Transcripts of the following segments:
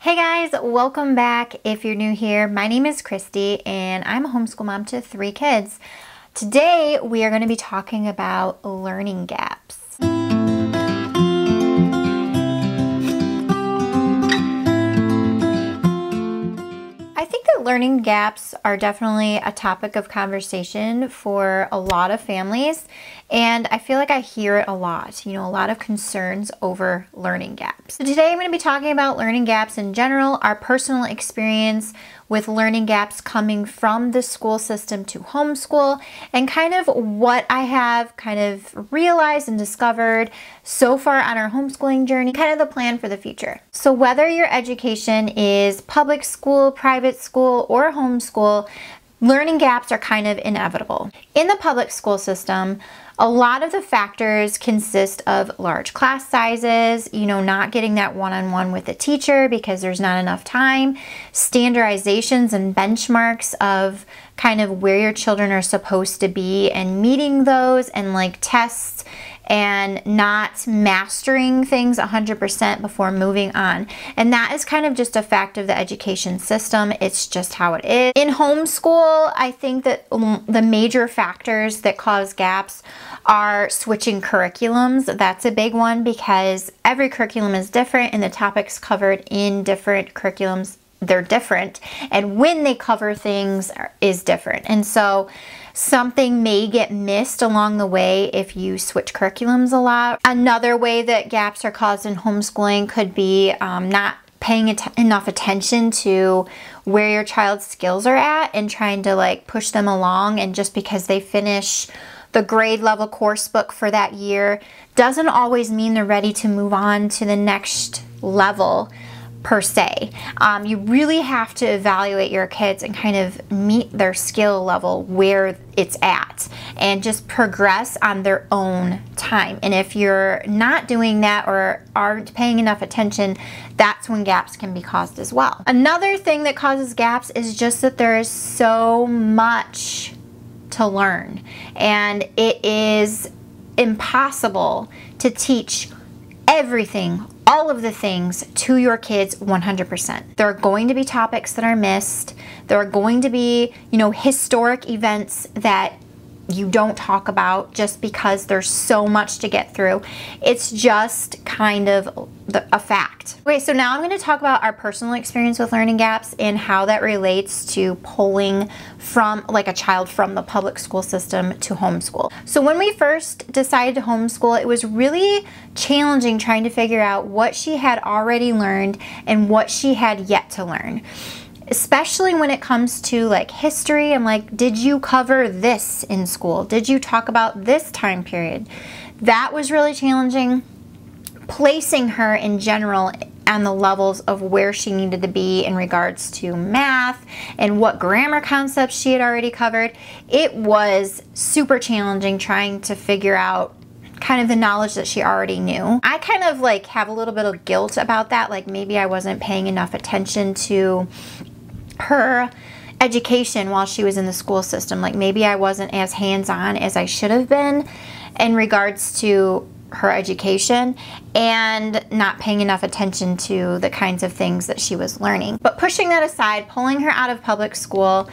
Hey guys, welcome back. If you're new here, my name is Christy and I'm a homeschool mom to 3 kids. Today we are going to be talking about learning gaps. I think that learning gaps are definitely a topic of conversation for a lot of families, and I feel like I hear it a lot, a lot of concerns over learning gaps. So today I'm going to be talking about learning gaps in general, our personal experience with learning gaps coming from the school system to homeschool, and kind of what I have kind of realized and discovered so far on our homeschooling journey, kind of the plan for the future. So whether your education is public school, private school, or homeschool, learning gaps are kind of inevitable. In the public school system, a lot of the factors consist of large class sizes, not getting that one-on-one with the teacher because there's not enough time, standardizations and benchmarks of kind of where your children are supposed to be and meeting those, and like tests and not mastering things 100% before moving on. And that is kind of just a fact of the education system. It's just how it is. In homeschool, I think that the major factors that cause gaps are switching curriculums. That's a big one because every curriculum is different and the topics covered in different curriculums, they're different. And when they cover things is different. And so something may get missed along the way if you switch curriculums a lot. Another way that gaps are caused in homeschooling could be not paying enough attention to where your child's skills are at and trying to like push them along, and just because they finish the grade level course book for that year doesn't always mean they're ready to move on to the next level per se. You really have to evaluate your kids and kind of meet their skill level where it's at and just progress on their own time. And if you're not doing that or aren't paying enough attention, that's when gaps can be caused as well. Another thing that causes gaps is just that there is so much to learn, and it is impossible to teach everything, all of the things to your kids 100%. There are going to be topics that are missed. There are going to be, historic events that you don't talk about just because there's so much to get through. It's just kind of a fact. Okay, so now I'm going to talk about our personal experience with learning gaps and how that relates to pulling from like a child from the public school system to homeschool. So when we first decided to homeschool, it was really challenging trying to figure out what she had already learned and what she had yet to learn. Especially when it comes to like history. I'm like, did you cover this in school? Did you talk about this time period? That was really challenging. Placing her in general on the levels of where she needed to be in regards to math and what grammar concepts she had already covered. It was super challenging trying to figure out kind of the knowledge that she already knew. I kind of like have a little bit of guilt about that. Like maybe I wasn't paying enough attention to her education while she was in the school system. Like maybe I wasn't as hands-on as I should have been in regards to her education and not paying enough attention to the kinds of things that she was learning. But pushing that aside, pulling her out of public school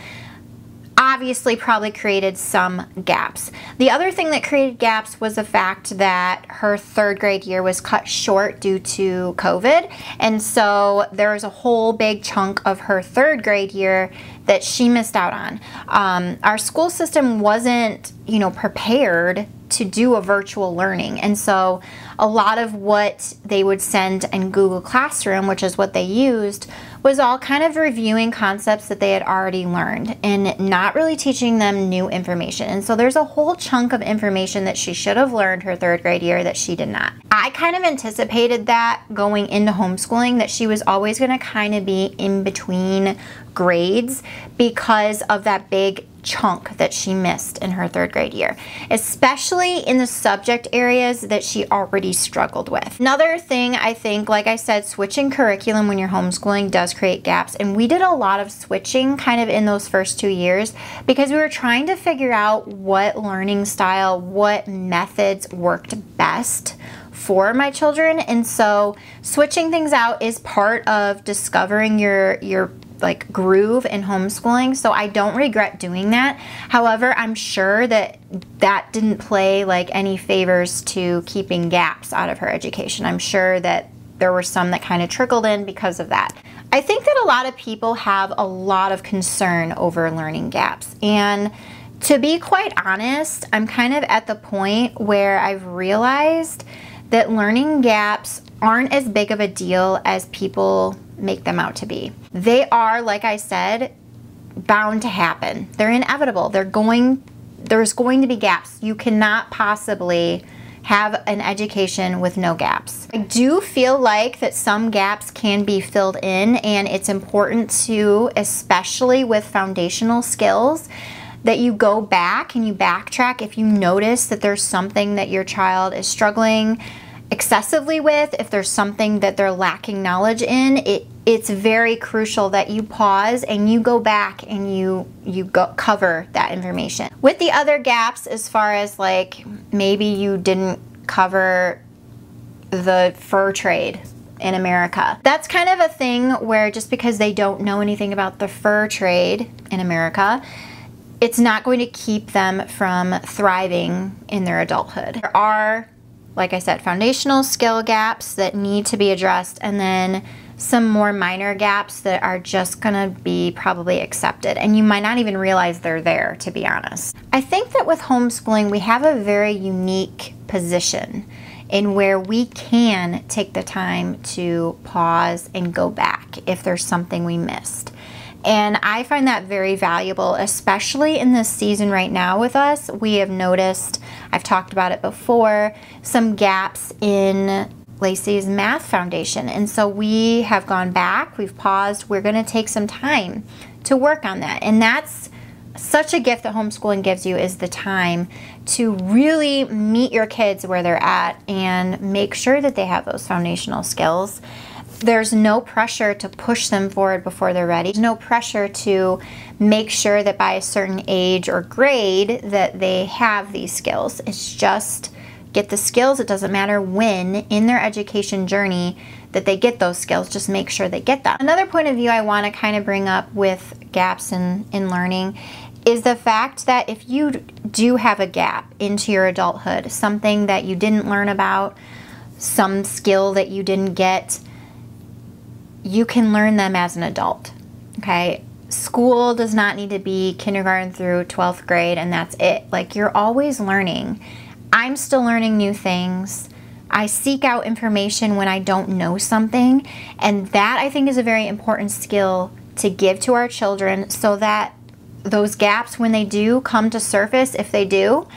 obviously probably created some gaps. The other thing that created gaps was the fact that her 3rd grade year was cut short due to COVID. And so there was a whole big chunk of her 3rd grade year that she missed out on. Our school system wasn't, prepared to do a virtual learning. And so a lot of what they would send in Google Classroom, which is what they used, was all kind of reviewing concepts that they had already learned and not really teaching them new information. And so there's a whole chunk of information that she should have learned her 3rd grade year that she did not. I kind of anticipated that going into homeschooling, that she was always going to kind of be in between grades because of that big chunk that she missed in her 3rd grade year, especially in the subject areas that she already struggled with. Another thing, I think, like I said, switching curriculum when you're homeschooling does create gaps, and we did a lot of switching kind of in those first 2 years because we were trying to figure out what learning style, what methods worked best for my children. And so switching things out is part of discovering your like groove in homeschooling. So I don't regret doing that. However, I'm sure that that didn't play like any favors to keeping gaps out of her education. I'm sure that there were some that kind of trickled in because of that. I think that a lot of people have a lot of concern over learning gaps. And to be quite honest, I'm kind of at the point where I've realized that learning gaps aren't as big of a deal as people make them out to be. They are, like I said, bound to happen. They're inevitable. There's going to be gaps. You cannot possibly have an education with no gaps. I do feel like that some gaps can be filled in, and it's important to, especially with foundational skills, that you go back and you backtrack if you notice that there's something that your child is struggling excessively with, if there's something that they're lacking knowledge in. It's very crucial that you pause and you go back and you cover that information. With the other gaps, as far as like maybe you didn't cover the fur trade in America. That's kind of a thing where just because they don't know anything about the fur trade in America, it's not going to keep them from thriving in their adulthood. There are, like I said, foundational skill gaps that need to be addressed, and then some more minor gaps that are just gonna be probably accepted, and you might not even realize they're there, to be honest. I think that with homeschooling, we have a very unique position in where we can take the time to pause and go back if there's something we missed. And I find that very valuable, especially in this season right now with us. We have noticed, I've talked about it before, some gaps in Lacey's math foundation. And so we have gone back, we've paused, we're gonna take some time to work on that. And that's such a gift that homeschooling gives you, is the time to really meet your kids where they're at and make sure that they have those foundational skills. There's no pressure to push them forward before they're ready. There's no pressure to make sure that by a certain age or grade that they have these skills. It's just get the skills. It doesn't matter when in their education journey that they get those skills. Just make sure they get them. Another point of view I want to kind of bring up with gaps in learning is the fact that if you do have a gap into your adulthood, something that you didn't learn about, some skill that you didn't get, you can learn them as an adult, okay? School does not need to be kindergarten through 12th grade and that's it. Like, you're always learning. I'm still learning new things. I seek out information when I don't know something, and that I think is a very important skill to give to our children, so that those gaps, when they do come to surface, if they do,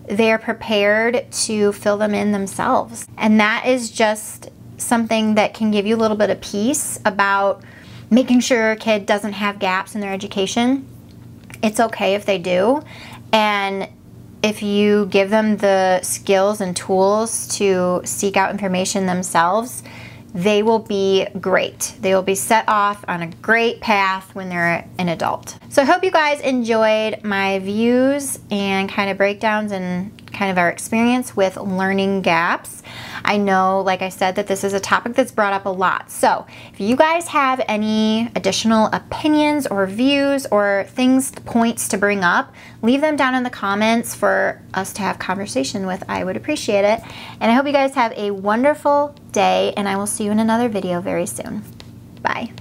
they're prepared to fill them in themselves. And that is just something that can give you a little bit of peace about making sure your kid doesn't have gaps in their education. It's okay if they do, and if you give them the skills and tools to seek out information themselves, they will be great. They will be set off on a great path when they're an adult. So I hope you guys enjoyed my views and kind of breakdowns and kind of our experience with learning gaps. I know, like I said, that this is a topic that's brought up a lot. So if you guys have any additional opinions or views or things, points to bring up, leave them down in the comments for us to have conversation with. I would appreciate it. And I hope you guys have a wonderful day, and I will see you in another video very soon. Bye.